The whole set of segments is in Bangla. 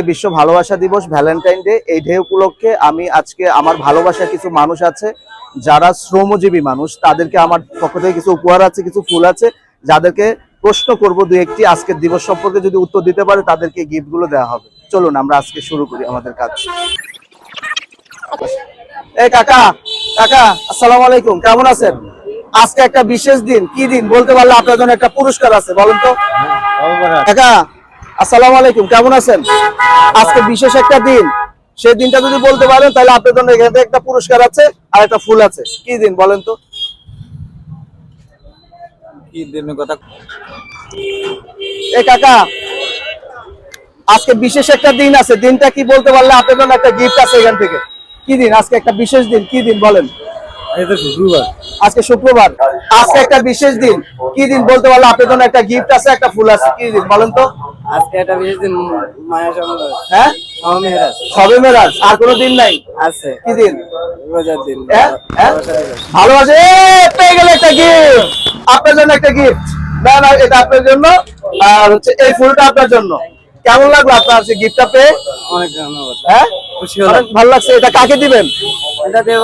বিশ্ব ভালোবাসা দিবস ভ্যালেন্টাইন ডে। এই ডে উপলক্ষে আমি আজকে আমার ভালোবাসা কিছু মানুষ আছে যারা শ্রমজীবী মানুষ, তাদেরকে আমার পক্ষ থেকে কিছু উপহার আছে, কিছু ফুল আছে, যাদেরকে প্রশ্ন করব দুই একটি। আজকের দিবস সম্পর্কে যদি উত্তর দিতে পারে তাদেরকে গিফট গুলো দেওয়া হবে। চলুন আমরা আজকে শুরু করি আমাদের কাজ। এই কাকা, কাকা আসসালামু আলাইকুম, কেমন আছেন? আজকে একটা বিশেষ দিন, কি দিন বলতে পারলে আপনার জন্য একটা পুরস্কার আছে, বলুন তো। কাকা আসসালামু আলাইকুম, কেমন আছেন? আজকে বিশেষ একটা দিন, সেই দিনটা যদি বলতে পারেন তাহলে আপনার জন্য এখানে একটা পুরস্কার আছে আর একটা ফুল আছে। কি দিন বলেন তো? কি দিনের কথা? এই কাকা আজকে বিশেষ একটা দিন আছে, দিনটা কি বলতে পারলে আপনার জন্য একটা গিফট আছে এখান থেকে। কি দিন? আজকে একটা বিশেষ দিন, কি দিন বলেন? শুক্রবার। আজকে শুক্রবার, আজকে একটা বিশেষ দিন, কি দিন বলতে পারলে আপনার জন্য একটা গিফট আছে, একটা ফুল আছে। কি দিন বলেন তো? আজকে একটা বিশেষ দিন, মায়া সমাবেশ। হ্যাঁ, শবে মেরাজ। শবে মেরাজ। আর কোনো দিন নাই? আছে। কি দিন? রোজার দিন। হ্যাঁ? ভালোবাসে। পেয়ে গেলে একটা গিফট, আপনার জন্য একটা গিফট। না না, এটা আপনার জন্য, আর হচ্ছে এই ফুলটা আপনার জন্য। কেমন লাগলো আপনার গিফটটা পেয়ে? অনেক ধন্যবাদ। হ্যাঁ, খুশি হলাম। অনেক ভালো লাগছে। এটা কাকে দিবেন? এটা দেব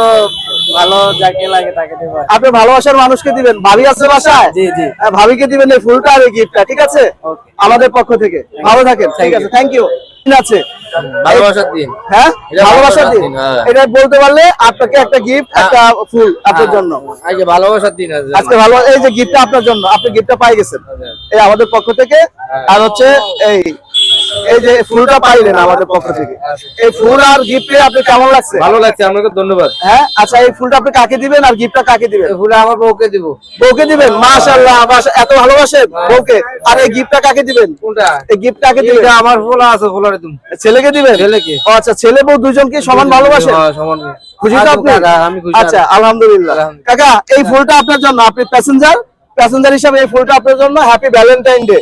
ভালো যাকে লাগে তাকে দেব। আপনি ভালোবাসার মানুষকে দিবেন। ভাবি আছে বাসায়? জি জি। ভাবিকে দিবেন এই ফুলটা আর এই গিফটটা, ঠিক আছে? আমাদের পক্ষ থেকে ভালো থাকেন। ঠিক আছে, থ্যাংক ইউ। আছে ভালোবাসার দিন। হ্যাঁ, ভালোবাসার দিন। এটা বলতে পারলে আপনাকে একটা গিফট, একটা ফুল আপনার জন্য। আজকে ভালোবাসার দিন আছে। আজকে ভালো, এই যে গিফটটা আপনার জন্য, আপনি গিফটটা পাই গেছেন এই আমাদের পক্ষ থেকে। আর হচ্ছে এই যে ফুলটা পাইলেন আমাদের পক্ষ থেকে। এই ফুল আর গিফট আপনি কেমন লাগছে? ভালো লাগছে, আপনাকে ধন্যবাদ। হ্যাঁ, আচ্ছা এই ফুলটা আপনি কাকে দিবেন আর গিফটটা কাকে দিবেন? ফুলে আমার বউকে দিব। বউকে দিবেন? মাশাআল্লাহ, এত ভালোবাসেন বউকে। আর এই গিফটটা কাকে দিবেন? কোনটা? এই গিফট কাকে দিবেন? এটা আমার ফুল আছে, ফুলারে তুমি ছেলেকে দিবেন? ছেলেকে। ও আচ্ছা, ছেলে বউ দুজনকে সমান ভালোবাসেন? হ্যাঁ, সমান। খুশি তো আপনি? আমি খুশি। আচ্ছা, আলহামদুলিল্লাহ। কাকা এই ফুলটা আপনার জন্য, আপনি প্যাসেঞ্জার হিসাবে এই ফুলটা আপনার জন্য। Happy Valentine day.